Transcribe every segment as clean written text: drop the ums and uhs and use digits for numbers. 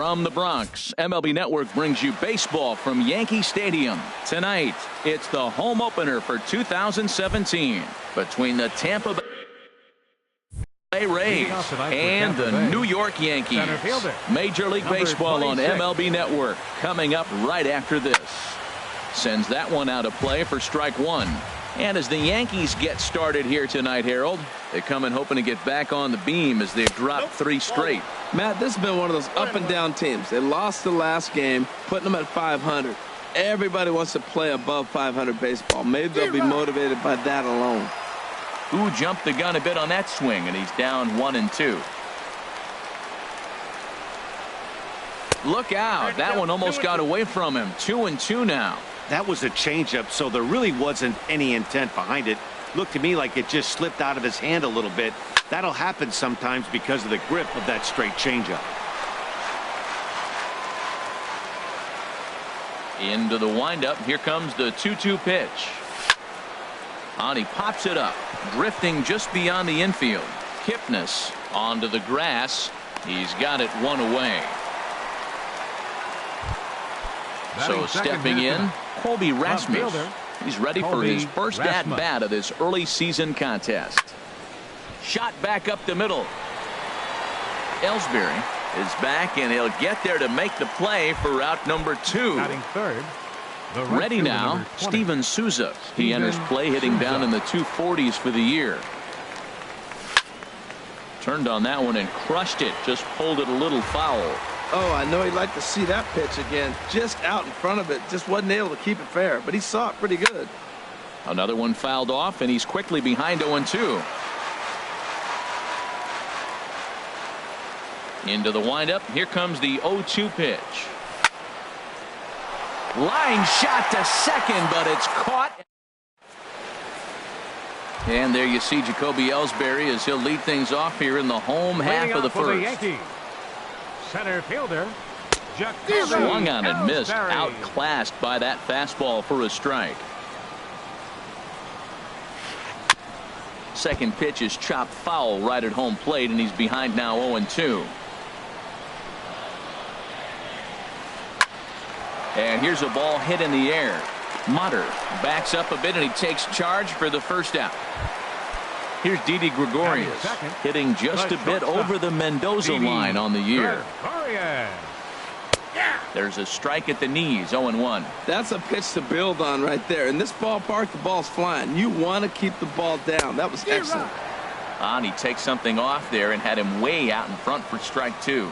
From the Bronx, MLB Network brings you baseball from Yankee Stadium. Tonight, it's the home opener for 2017 between the Tampa Bay Rays and the New York Yankees. Major League Baseball on MLB Network coming up right after this. Sends that one out of play for strike one. And as the Yankees get started here tonight, Harold, they come in hoping to get back on the beam as they've dropped 3 straight. Matt, this has been one of those up and down teams. They lost the last game, putting them at 500. Everybody wants to play above 500 baseball. Maybe they'll be motivated by that alone. Who jumped the gun a bit on that swing, and he's down 1-2. Look out. That one almost got away from him. 2-2 now. That was a changeup, so there really wasn't any intent behind it. Looked to me like it just slipped out of his hand a little bit. That'll happen sometimes because of the grip of that straight changeup. Into the windup. Here comes the 2-2 pitch. And he pops it up, drifting just beyond the infield. Kipnis onto the grass. He's got it 1 away. So stepping in, Colby Rasmus. He's ready for his first at-bat of this early season contest. Shot back up the middle. Ellsbury is back, and he'll get there to make the play for out number 2. Ready now, Steven Souza. He enters play hitting down in the 240s for the year. Turned on that one and crushed it. Just pulled it a little foul. Oh, I know he'd like to see that pitch again. Just out in front of it. Just wasn't able to keep it fair, but he saw it pretty good. Another one fouled off, and he's quickly behind 0-2. Into the windup. Here comes the 0-2 pitch. Line shot to second, but it's caught. And there you see Jacoby Ellsbury as he'll lead things off here in the home half of the first. Center fielder swung on and missed, outclassed by that fastball for a strike. Second pitch is chopped foul right at home plate, and he's behind now 0-2. And here's a ball hit in the air. Motter backs up a bit, and he takes charge for the first out. Here's Didi Gregorius hitting just a bit over the Mendoza line on the year. There's a strike at the knees. 0-1. That's a pitch to build on right there. In this ballpark, the ball's flying. You want to keep the ball down. That was excellent. And he takes something off there and had him way out in front for strike 2.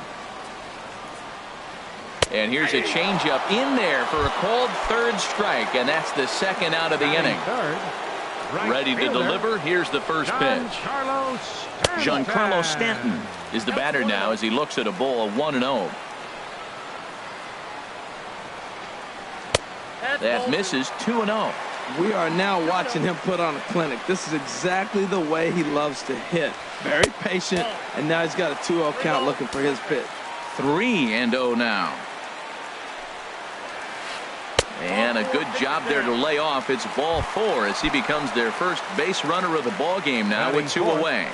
And here's a changeup in there for a called third strike, and that's the second out of the inning. Ready to deliver. Here's the first pitch. Giancarlo Stanton is the batter now as he looks at a ball 1-0. That misses. 2-0. We are now watching him put on a clinic. This is exactly the way he loves to hit. Very patient, and now he's got a 2-0 count looking for his pitch. 3-0 now. And a good job there to lay off. It's ball 4 as he becomes their first base runner of the ball game now with 2 away.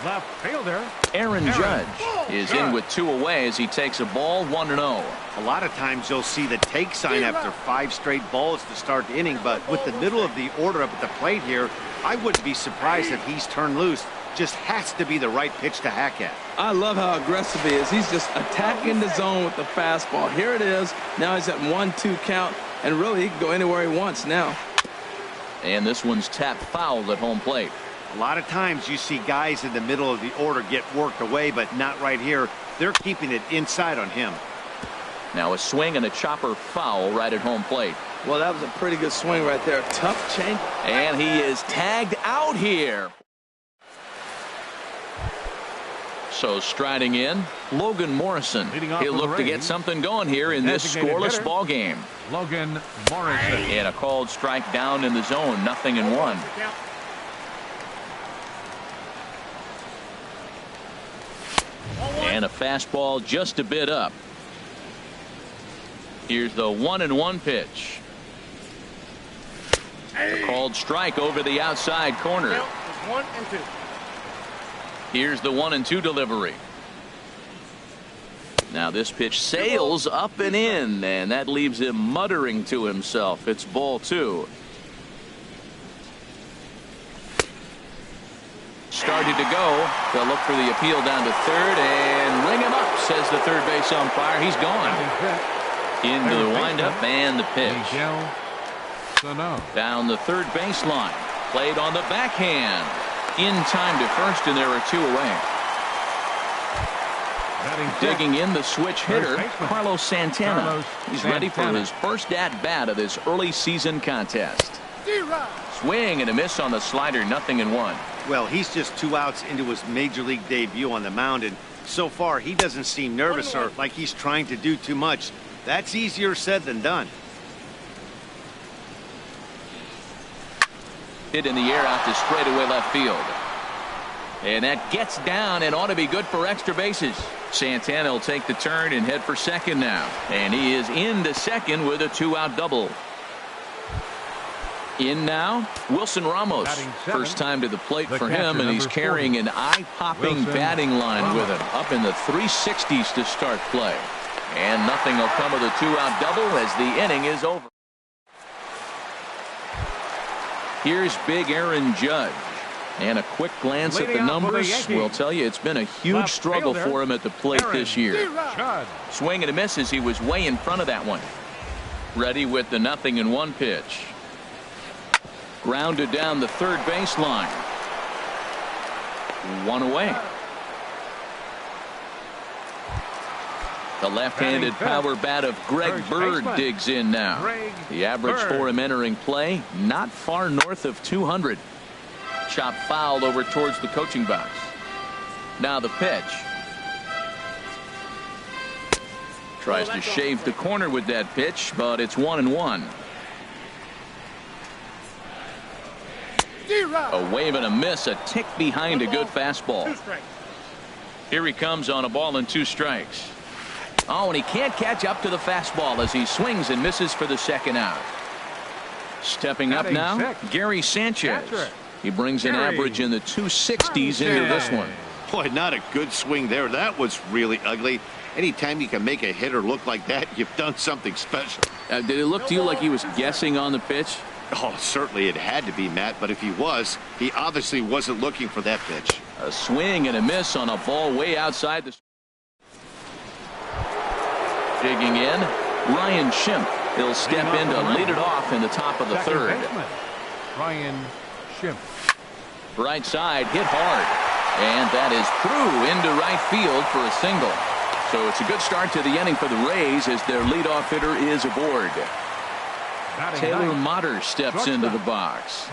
Left fielder Aaron Judge is in with 2 away as he takes a ball 1-0. A lot of times you'll see the take sign after 5 straight balls to start the inning, but with the middle of the order up at the plate here, I wouldn't be surprised if he's turned loose. Just has to be the right pitch to hack at. I love how aggressive he is. He's just attacking the zone with the fastball. Here it is. Now he's at 1-2 count, and really he can go anywhere he wants now. And this one's tapped foul at home plate. A lot of times you see guys in the middle of the order get worked away, but not right here. They're keeping it inside on him. Now a swing and a chopper foul right at home plate. Well, that was a pretty good swing right there. Tough change. And he is tagged out here. So striding in, Logan Morrison. He'll look to get something going here in this scoreless ball game. Logan Morrison. And a called strike down in the zone. 0-1. And a fastball just a bit up. Here's the 1-1 pitch. A called strike over the outside corner. 1-2. Here's the 1-2 delivery. Now this pitch sails up and in, and that leaves him muttering to himself. It's ball 2. Started to go. They'll look for the appeal down to third and ring him up, says the third base umpire. He's gone. Into the windup and the pitch. Down the third baseline. Played on the backhand. In time to first, and there are 2 away. Digging in the switch hitter, Carlos Santana. He's ready for his first at-bat of this early season contest. Swing and a miss on the slider, 0-1. Well, he's just 2 outs into his major league debut on the mound, and so far he doesn't seem nervous or like he's trying to do too much. That's easier said than done. Hit in the air out to straightaway left field. And that gets down and ought to be good for extra bases. Santana will take the turn and head for second now. And he is into second with a 2-out double. In now, Wilson Ramos. First time to the plate for him, and he's carrying an eye-popping batting line with him. Up in the 360s to start play. And nothing will come of the 2-out double as the inning is over. Here's big Aaron Judge. And a quick glance at the numbers will tell you it's been a huge struggle for him at the plate this year. Swing and a miss as he was way in front of that one. Ready with the 0-1 pitch. Grounded down the third baseline. 1 away. The left-handed power bat of Greg Bird digs in now. The average for him entering play, not far north of 200. Chop fouled over towards the coaching box. Now the pitch. Tries to shave the corner with that pitch, but it's 1-1. A wave and a miss, a tick behind a good fastball. Here he comes on a ball and 2 strikes. Oh, and he can't catch up to the fastball as he swings and misses for the second out. Stepping up now, Gary Sanchez. He brings an average in the 260s into this one. Boy, not a good swing there. That was really ugly. Anytime you can make a hitter look like that, you've done something special. Did it look to you like he was guessing on the pitch? Oh, certainly it had to be, Matt, but if he was, he obviously wasn't looking for that pitch. A swing and a miss on a ball way outside the... Digging in, Ryan Schimpf. He'll step in to lead it off in the top of the third. Ryan Schimpf. Right side, hit hard. And that is through into right field for a single. So it's a good start to the inning for the Rays as their leadoff hitter is aboard. Taylor Motter steps into the box.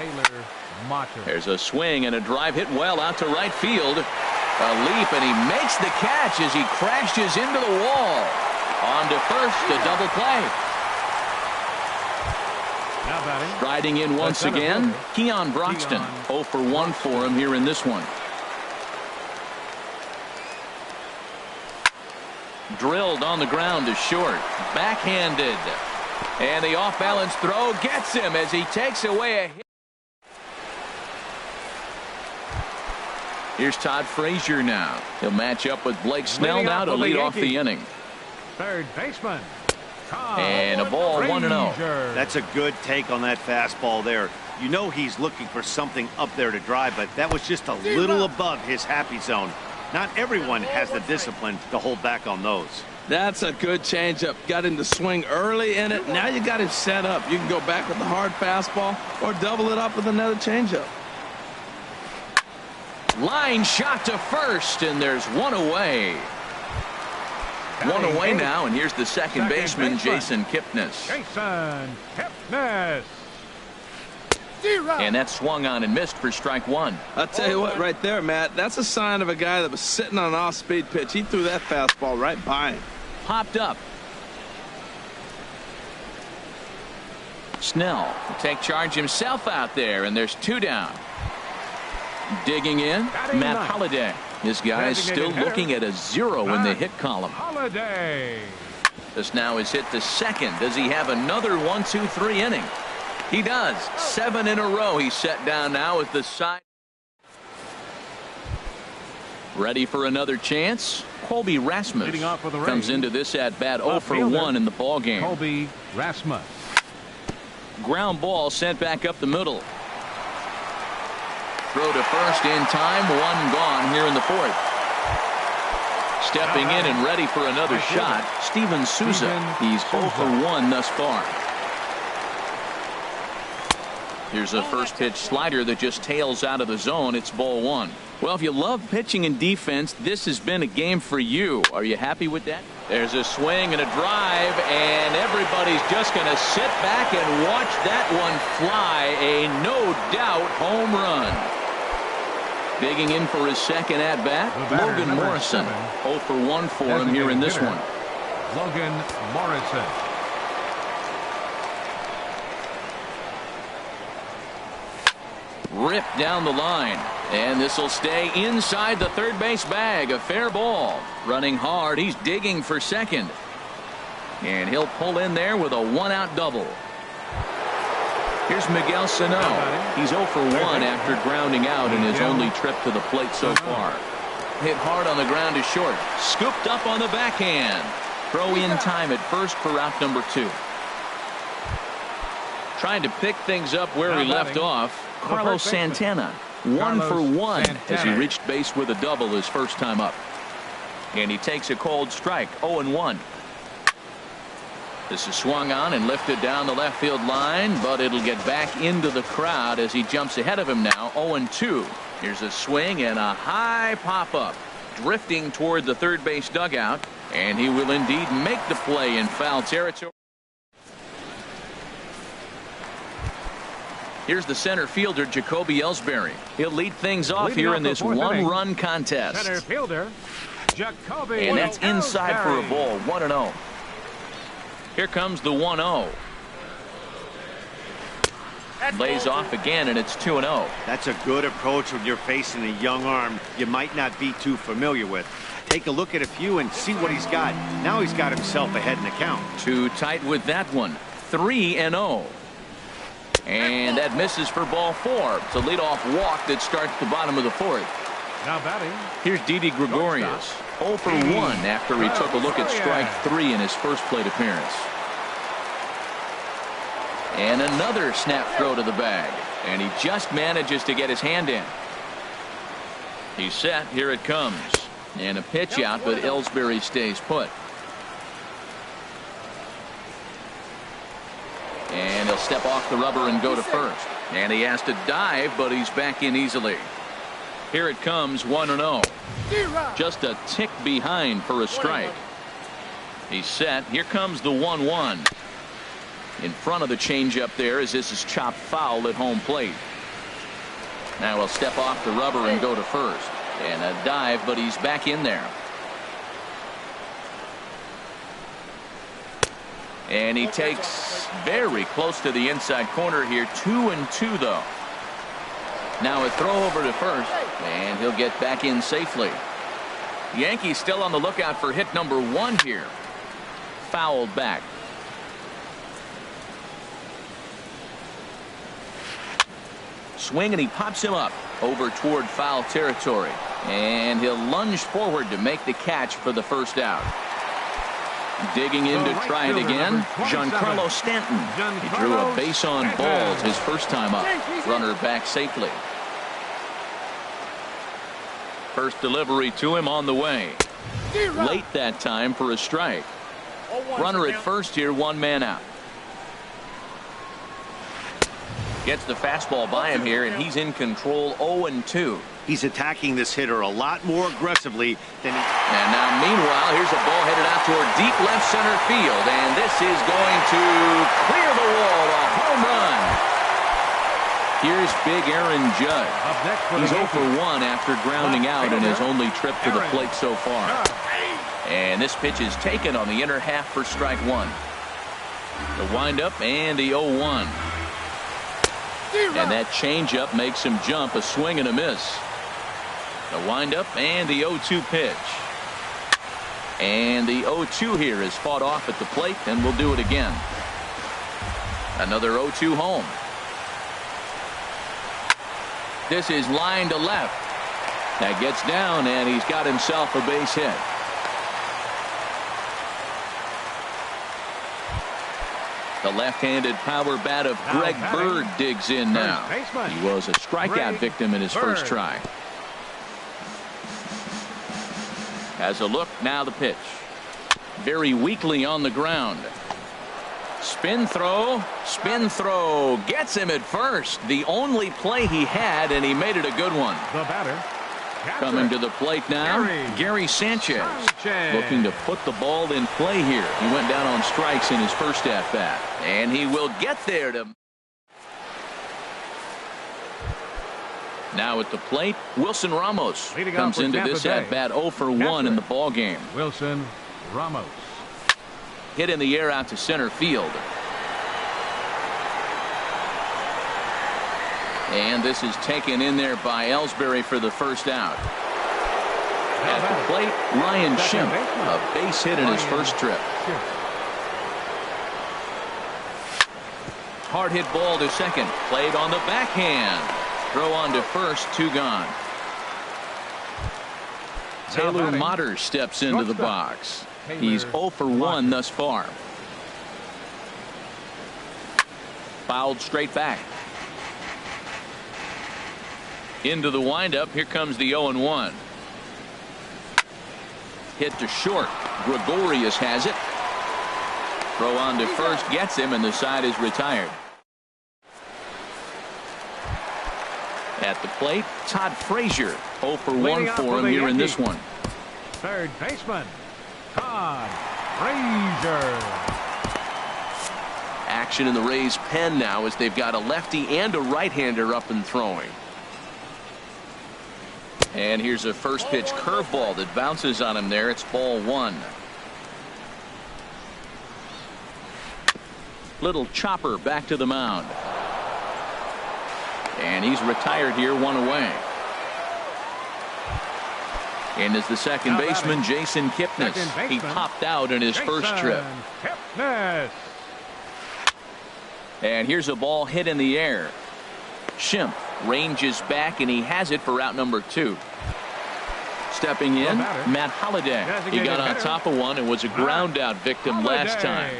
There's a swing and a drive hit well out to right field. A leap, and he makes the catch as he crashes into the wall. On to first, a double play. Riding in once again, Keon Broxton. 0 for 1 for him here in this one. Drilled on the ground to short. Backhanded. And the off-balance throw gets him as he takes away a hit. Here's Todd Frazier now. He'll match up with Blake Snell now to lead off the inning. Third baseman. And a ball, 1-0. That's a good take on that fastball there. You know he's looking for something up there to drive, but that was just a little above his happy zone. Not everyone has the discipline to hold back on those. That's a good changeup. Got him to swing early in it. Now you got him set up. You can go back with the hard fastball or double it up with another changeup. Line shot to first, and there's 1 away. 1 away now, and here's the second baseman, Jason Kipnis. And that swung on and missed for strike 1. I'll tell you what, right there, Matt, that's a sign of a guy that was sitting on an off-speed pitch. He threw that fastball right by him. Popped up. Snell will take charge himself out there, and there's 2 down. Digging in, Matt Holliday. This guy is still looking at a 0 in the hit column. This now is hit to second. Does he have another 1-2-3 inning? He does. 7 in a row. He's set down now with the side. Ready for another chance? Colby Rasmus Leading off for the comes Rays, into this at bat 0 for fielder, 1 in the ball game. Colby Rasmus. Ground ball sent back up the middle. Throw to first in time. One gone here in the fourth. Stepping in and ready for another shot, Steven Souza. He's 0 for 1 thus far. Here's a first pitch slider that just tails out of the zone. It's ball 1. Well, if you love pitching and defense, this has been a game for you. Are you happy with that? There's a swing and a drive, and everybody's just going to sit back and watch that one fly. A no-doubt home run. Digging in for his second at-bat, Logan Morrison. 0 for 1 for him here in this one. Logan Morrison. Ripped down the line, and this will stay inside the third base bag. A fair ball. Running hard, he's digging for second, and he'll pull in there with a one-out double. Here's Miguel Sano. He's 0 for 1 after grounding out in his only trip to the plate so far. Hit hard on the ground to short. Scooped up on the backhand. Throw in time at first for out number 2. Trying to pick things up where he left off, Carlos Santana. 1 for 1 as he reached base with a double his first time up. And he takes a cold strike. 0-1. This is swung on and lifted down the left field line, but it'll get back into the crowd as he jumps ahead of him now. 0-2. Here's a swing and a high pop-up, drifting toward the third base dugout, and he will indeed make the play in foul territory. Here's the center fielder, Jacoby Ellsbury. He'll lead things off here in this one-run contest. Center fielder, Jacoby. And that's inside for a ball. 1-0. Here comes the 1-0. Lays off again, and it's 2-0. That's a good approach when you're facing a young arm you might not be too familiar with. Take a look at a few and see what he's got. Now he's got himself ahead in the count. Too tight with that one. 3-0. And that misses for ball 4. It's a leadoff walk that starts the bottom of the fourth. Now batting. Here's Didi Gregorius. 0 for 1 after he took a look at strike 3 in his first plate appearance. And another snap throw to the bag. And he just manages to get his hand in. He's set. Here it comes. And a pitch out, but Ellsbury stays put. And he'll step off the rubber and go to first. And he has to dive, but he's back in easily. Here it comes, 1-0. Just a tick behind for a strike. He's set. Here comes the 1-1. In front of the changeup there as this is chopped foul at home plate. Now he'll step off the rubber and go to first. And a dive, but he's back in there. And he takes very close to the inside corner here. 2-2 though. Now a throw over to first, and he'll get back in safely. Yankees still on the lookout for hit number 1 here. Fouled back. Swing, and he pops him up over toward foul territory. And he'll lunge forward to make the catch for the first out. Digging in to try it again, Giancarlo Stanton. He drew a base on balls his first time up. Runner back safely. First delivery to him on the way. Late that time for a strike. Runner at first here, 1 man out. Gets the fastball by him here, and he's in control. 0-2. He's attacking this hitter a lot more aggressively than he... And now meanwhile, here's a ball headed out toward deep left center field, and this is going to clear the wall. A home run. Here's big Aaron Judge. He's 0 for 1 after grounding out in his only trip to the plate so far. And this pitch is taken on the inner half for strike 1. The windup and the 0-1. And that changeup makes him jump. A swing and a miss. The windup and the 0-2 pitch. And the 0-2 here is fought off at the plate, and we'll do it again. Another 0-2 home. This is line to left. That gets down, and he's got himself a base hit. The left-handed power bat of Greg Bird digs in now. He was a strikeout victim in his first try. Has a look, now the pitch. Very weakly on the ground. Spin throw, gets him at first. The only play he had, and he made it a good one. The batter. Coming to the plate now, Gary Sanchez. Looking to put the ball in play here. He went down on strikes in his first at-bat. And he will get there to... Now at the plate, Wilson Ramos comes into this at-bat 0 for 1 in the ball game. Wilson Ramos. Hit in the air out to center field. And this is taken in there by Ellsbury for the first out. At the plate, Ryan Schimpf, a base hit in his first trip. Hard hit ball to second. Played on the backhand. Throw on to first, 2 gone. Taylor Motter steps into the box. He's 0 for 1 thus far. Fouled straight back. Into the windup. Here comes the 0-1. Hit to short. Gregorius has it. Throw on to first gets him, and the side is retired. At the plate, Todd Frazier. 0 for 1 for him here in this one. Third baseman, Todd Frazier. Action in the Rays' pen now as they've got a lefty and a right-hander up and throwing. And here's a first pitch curveball that bounces on him there. It's ball 1. Little chopper back to the mound. And he's retired here, 1 away. And is the second baseman, Jason Kipnis. He popped out in his first trip. Kipnis. And here's a ball hit in the air. Schimpf ranges back, and he has it for out number 2. Stepping in, Matt Holliday. He got on top of one and was a ground out victim last time.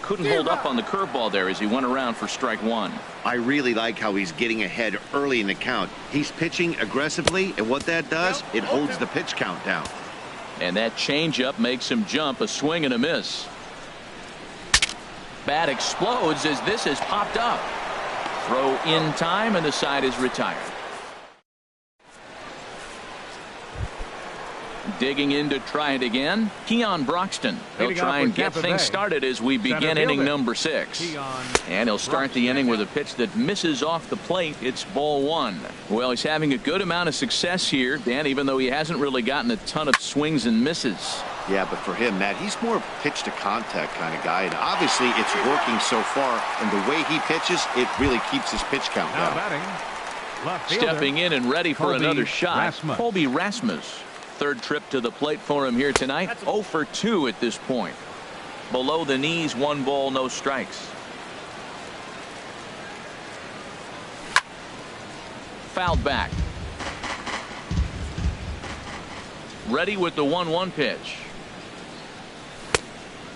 Couldn't hold up on the curveball there as he went around for strike 1. I really like how he's getting ahead early in the count. He's pitching aggressively, and what that does, it holds the pitch count down. And that changeup makes him jump, a swing and a miss. Bat explodes as this has popped up. Throw in time, and the side is retired. Digging in to try it again, Keon Broxton. He'll try and get things started as we begin inning number 6. And he'll start the inning with a pitch that misses off the plate. It's ball 1. Well, he's having a good amount of success here, Dan, even though he hasn't really gotten a ton of swings and misses. Yeah, but for him, Matt, he's more pitch to contact kind of guy, and obviously it's working so far, and the way he pitches, it really keeps his pitch count down. Stepping in and ready for another shot, Colby Rasmus. Third trip to the plate for him here tonight. 0 for 2 at this point. Below the knees, 1 ball, no strikes. Fouled back. Ready with the 1-1 pitch.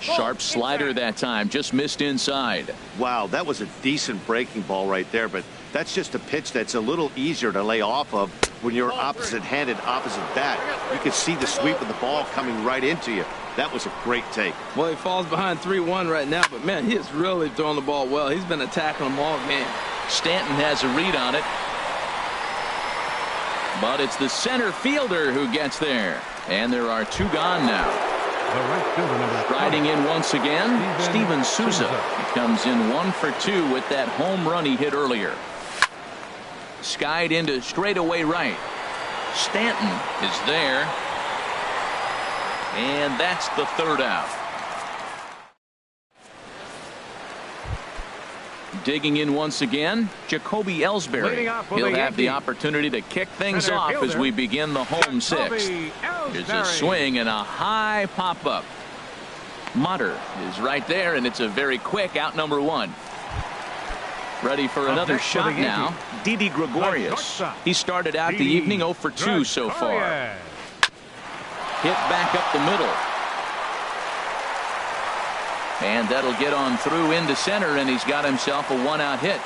Sharp slider that time, just missed inside. Wow, that was a decent breaking ball right there, but that's just a pitch that's a little easier to lay off of when you're opposite-handed, opposite bat. You can see the sweep of the ball coming right into you. That was a great take. Well, he falls behind 3-1 right now, but man, he is really throwing the ball well. He's been attacking them all game. Stanton has a read on it. But it's the center fielder who gets there. And there are 2 gone now. Riding in once again, Steven Souza. He comes in 1 for 2 with that home run he hit earlier. Skied into straightaway right. Stanton is there. And that's the 3rd out. Digging in once again, Jacoby Ellsbury. He'll have the opportunity to kick things off as we begin the home 6th. There's a swing and a high pop-up. Motter is right there, and it's a very quick out number 1. Ready for another shot now. Didi Gregorius. He started out the evening 0 for 2 so far. Hit back up the middle. And that'll get on through into center, and he's got himself a one-out hit.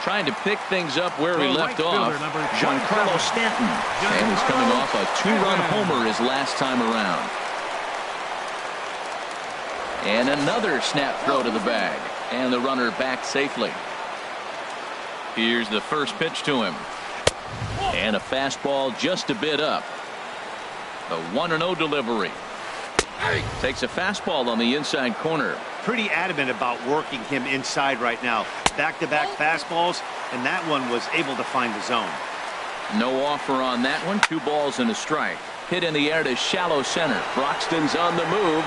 Trying to pick things up where he left off. Giancarlo Stanton. And he's coming off a 2-run homer his last time around. And another snap throw to the bag. And the runner back safely. Here's the first pitch to him. And a fastball just a bit up. The 1-0 delivery. Takes a fastball on the inside corner. Pretty adamant about working him inside right now. Back-to-back fastballs, and that one was able to find the zone. No offer on that one. 2 balls and a strike. Hit in the air to shallow center. Broxton's on the move.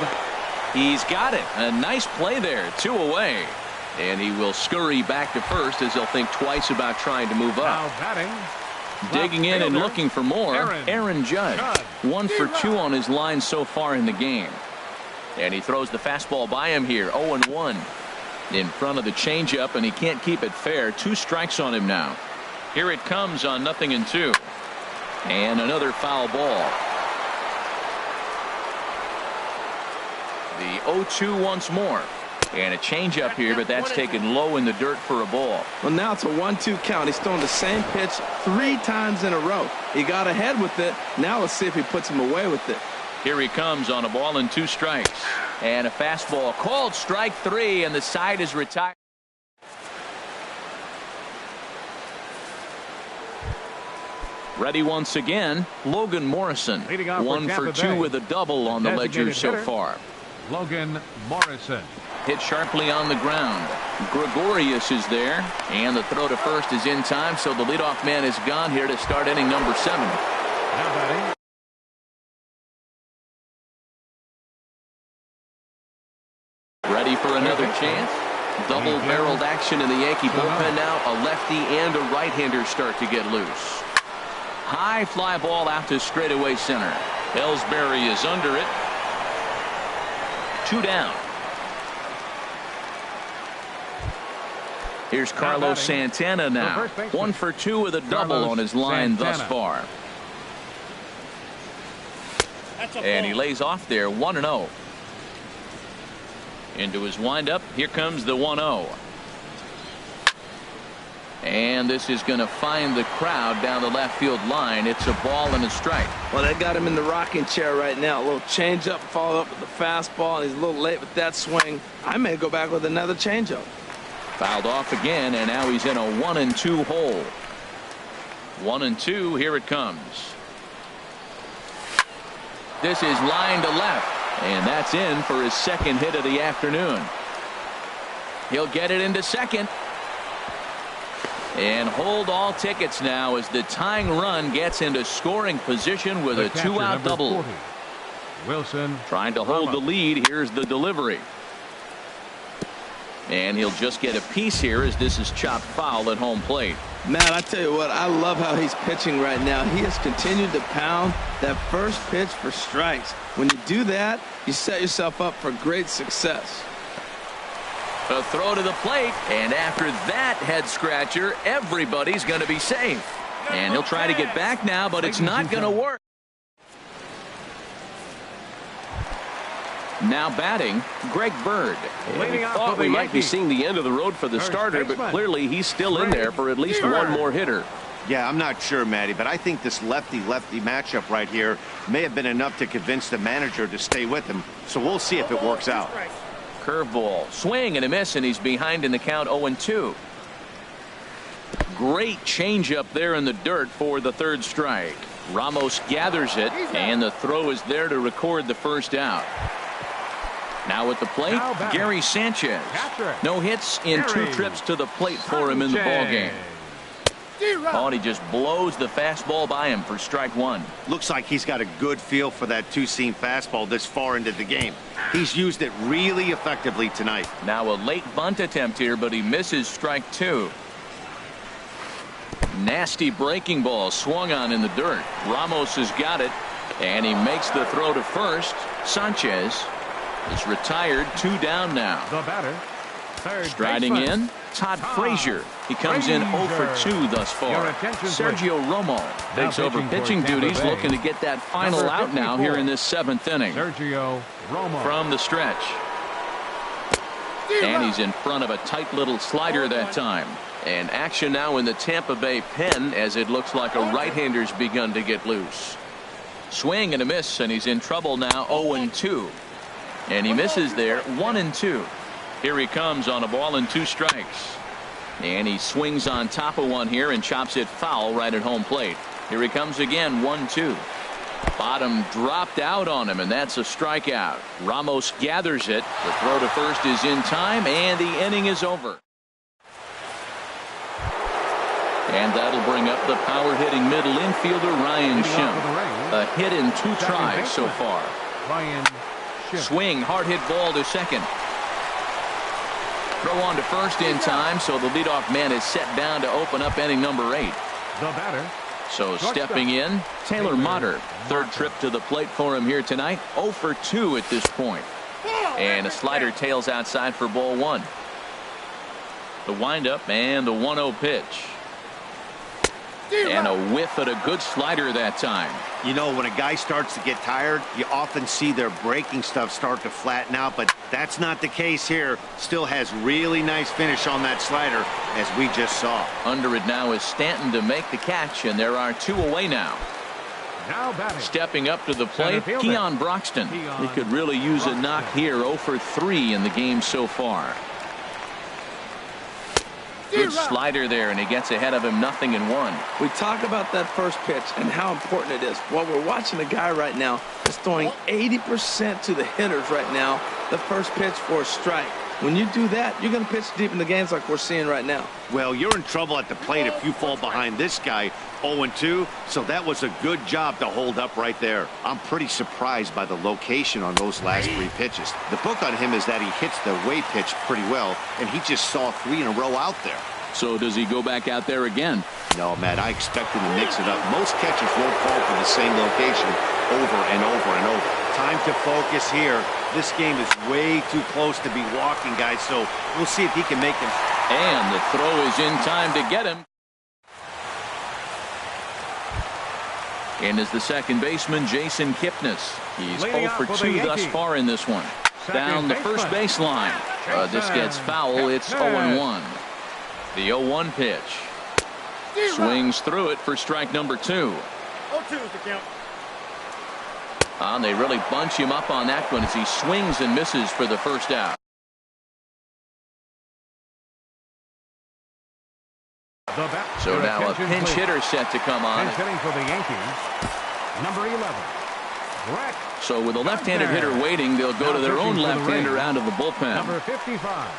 He's got it. A nice play there. 2 away. And he will scurry back to first as he'll think twice about trying to move up. Now batting. Digging in and looking for more, Aaron Judge. 1 for 2 on his line so far in the game. And he throws the fastball by him here. 0-1. In front of the changeup, and he can't keep it fair. 2 strikes on him now. Here it comes on 0-2. And another foul ball. The 0-2 once more. And a changeup here, but that's taken low in the dirt for a ball. Well, now it's a 1-2 count. He's thrown the same pitch 3 times in a row. He got ahead with it. Now let's see if he puts him away with it. Here he comes on a ball and 2 strikes. And a fastball called strike 3, and the side is retired. Ready once again, Logan Morrison. 1 for 2 with a double on the ledger so far. Logan Morrison. Hit sharply on the ground. Gregorius is there, and the throw to first is in time, so the leadoff man is gone here to start inning number 7. Now batting. Ready for another chance. Double-barreled action in the Yankee bullpen now. A lefty and a right-hander start to get loose. High fly ball out to straightaway center. Ellsbury is under it. 2 down. Here's Carlos Santana now. 1 for 2 with a double on his line thus far. And he lays off there 1-0. Into his windup. Here comes the 1-0. And this is going to find the crowd down the left field line. It's a ball and a strike. Well, that got him in the rocking chair right now. A little changeup, followed up with the fastball, and he's a little late with that swing. I may go back with another changeup. Fouled off again, and now he's in a 1-2 hole. 1-2. Here it comes. This is line to left, and that's in for his second hit of the afternoon. He'll get it into second. And hold all tickets now as the tying run gets into scoring position with a 2-out double. 40. Wilson trying to hold the lead. Here's the delivery. And he'll just get a piece here as this is chopped foul at home plate. Matt, I tell you what, I love how he's pitching right now. He has continued to pound that first pitch for strikes. When you do that, you set yourself up for great success. A throw to the plate, and after that head scratcher, everybody's going to be safe. And he'll try to get back now, but it's not going to work. Now batting, Greg Bird. And we thought we might be seeing the end of the road for the starter, but clearly he's still in there for at least one more hitter. Yeah, I'm not sure, Matty, but I think this lefty-lefty matchup right here may have been enough to convince the manager to stay with him. So we'll see if it works out. Curveball, swing and a miss, and he's behind in the count 0-2. Great changeup there in the dirt for the third strike. Ramos gathers it, and the throw is there to record the first out. Now at the plate, Gary Sanchez. No hits in 2 trips to the plate for him in the ballgame. Oh, and he just blows the fastball by him for strike 1. Looks like he's got a good feel for that 2-seam fastball this far into the game. He's used it really effectively tonight. Now a late bunt attempt here, but he misses strike 2. Nasty breaking ball swung on in the dirt. Ramos has got it. And he makes the throw to first. Sanchez is retired. 2 down now. The batter, third Striding baseman. in, Todd Frazier. He comes in 0 for 2 thus Your far. attention, Sergio Romo takes over pitching for pitching Tampa duties, Bay. looking to get that final Number out now here 54. in this 7th inning. Sergio Romo. From the stretch. And he's in front of a tight little slider that time. And action now in the Tampa Bay pen as it looks like a right-hander's begun to get loose. Swing and a miss, and he's in trouble now. 0-2. And he misses there. 1-2. Here he comes on a ball and 2 strikes. And he swings on top of one here and chops it foul right at home plate. Here he comes again. 1-2. Bottom dropped out on him, and that's a strikeout. Ramos gathers it. The throw to first is in time, and the inning is over. And that'll bring up the power-hitting middle infielder Ryan Schimpf. A hit in 2 tries so far. Ryan Schimpf. Swing, hard hit ball to second. Throw on to first in time, so the leadoff man is set down to open up inning number 8. The batter, So stepping in, Taylor Motter. Third trip to the plate for him here tonight. 0 for 2 at this point. And a slider tails outside for ball 1. The windup and the 1-0 pitch. And a whiff at a good slider that time. You know, when a guy starts to get tired, you often see their breaking stuff start to flatten out, but that's not the case here. Still has really nice finish on that slider, as we just saw. Under it now is Stanton to make the catch, and there are 2 away now. now batting. Stepping up to the plate, Center fielder. Keon Broxton. He could really use a knock here. 0 for 3 in the game so far. Good slider there, and he gets ahead of him. 0-1. We talk about that first pitch and how important it is. Well, we're watching a guy right now that's throwing 80% to the hitters right now. The first pitch for a strike. When you do that, you're going to pitch deep in the games like we're seeing right now. Well, you're in trouble at the plate if you fall behind this guy. 0-2, so that was a good job to hold up right there. I'm pretty surprised by the location on those last 3 pitches. The book on him is that he hits the way pitch pretty well, and he just saw 3 in a row out there. So does he go back out there again? No, Matt, I expect him to mix it up. Most catchers won't fall from the same location over and over and over. Time to focus here. This game is way too close to be walking, guys, so we'll see if he can make them. And the throw is in time to get him. And is the second baseman, Jason Kipnis. He's 0 for 2 thus far in this one. Down the first baseline. This gets foul. It's 0-1. The 0-1 pitch. Swings through it for strike number 2. 0-2 is the count. And they really bunch him up on that one as he swings and misses for the first out. So now a pinch hitter set to come on. Pinch hitting for the Yankees, number 11. Brett. So with a left-handed hitter waiting, they'll go to their own left-hander out of the bullpen. Number 55.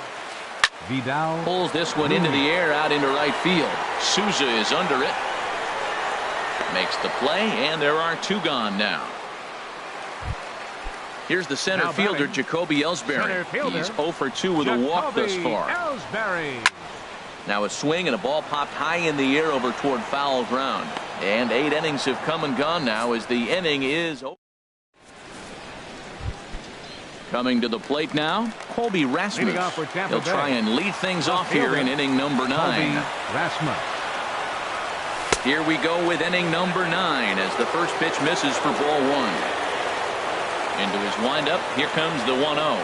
Vidal. Pulls this one into the air out into right field. Souza is under it. Makes the play, and there are 2 gone now. Here's the center fielder, Jacoby Ellsbury. He's 0 for 2 with a walk thus far. Ellsbury. Now a swing and a ball popped high in the air over toward foul ground. And 8 innings have come and gone now as the inning is over. Coming to the plate now, Colby Rasmus. He'll try and lead things off here in inning number 9. Rasmus. Here we go with inning number 9 as the first pitch misses for ball 1. Into his windup, here comes the 1-0.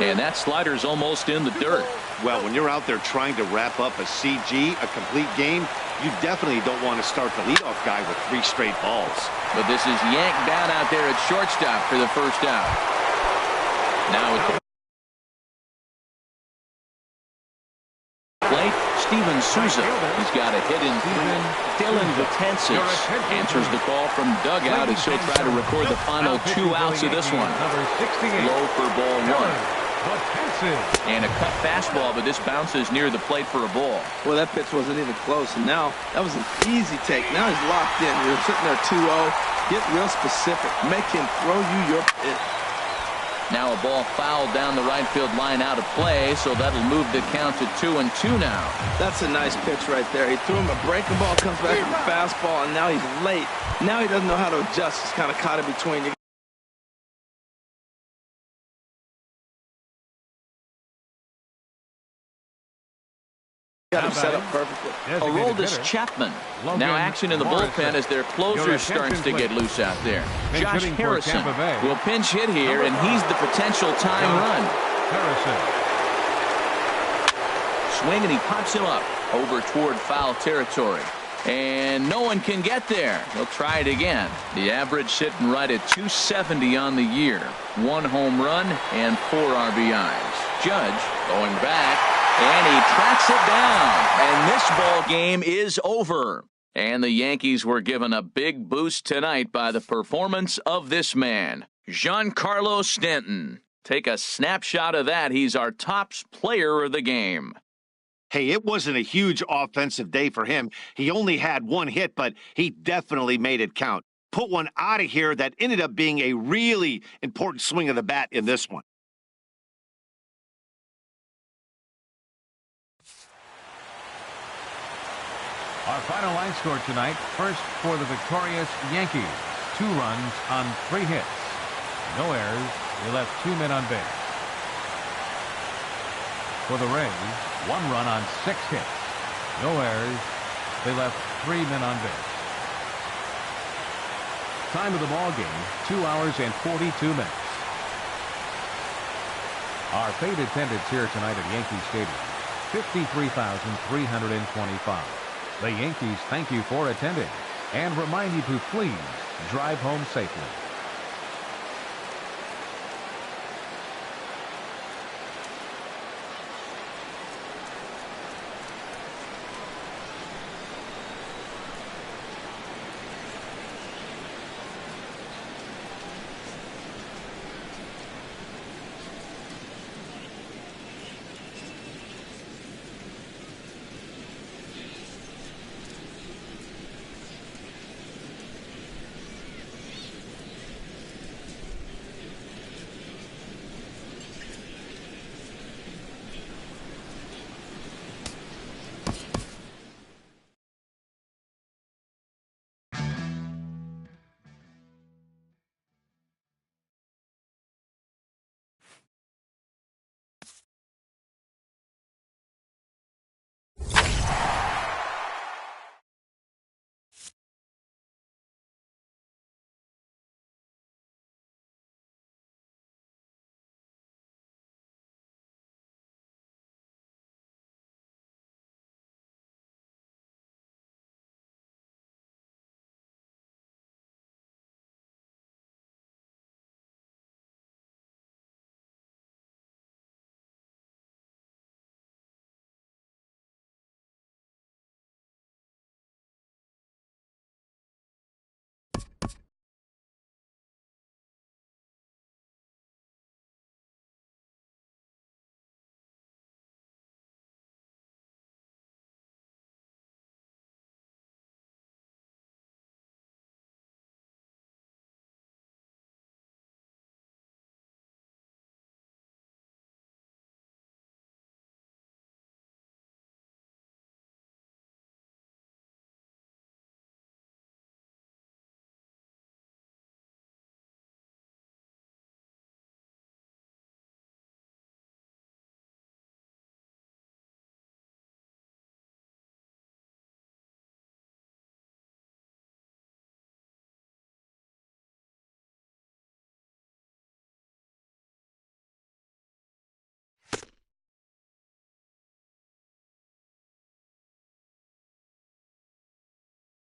And that slider's almost in the dirt. Well, when you're out there trying to wrap up a CG, a complete game, you definitely don't want to start the leadoff guy with 3 straight balls. But this is yanked down out there at shortstop for the first out. Now at the plate, Steven Souza. He's got a hit in 3. Dylan Betances answers the call from dugout as he'll try to record the final 2 outs of this one. Low for ball 1. And a cut fastball, but this bounces near the plate for a ball. Well, that pitch wasn't even close, and now that was an easy take. Now he's locked in. You're sitting there 2-0. Get real specific. Make him throw you your pitch. Now a ball fouled down the right field line out of play, so that'll move the count to 2-2 now. That's a nice pitch right there. He threw him a breaking ball, comes back with a fastball, and now he's late. Now he doesn't know how to adjust. He's kind of caught in between. Got him set up perfectly. Aroldis Chapman. Now action in the bullpen as their closer starts to get loose out there. Josh Harrison will pinch hit here, and he's the potential time run. Swing, and he pops him up over toward foul territory. And no one can get there. He'll try it again. The average sitting right at 270 on the year. 1 home run and 4 RBIs. Judge going back. And he tracks it down. And this ball game is over. And the Yankees were given a big boost tonight by the performance of this man, Giancarlo Stanton. Take a snapshot of that. He's our top player of the game. Hey, it wasn't a huge offensive day for him. He only had 1 hit, but he definitely made it count. Put one out of here that ended up being a really important swing of the bat in this one. Our final line score tonight, first for the victorious Yankees. 2 runs on 3 hits. No errors. They left 2 men on base. For the Rays, 1 run on 6 hits. No errors. They left 3 men on base. Time of the ball game, 2 hours and 42 minutes. Our paid attendance here tonight at Yankee Stadium, 53,325. The Yankees thank you for attending and remind you to please drive home safely.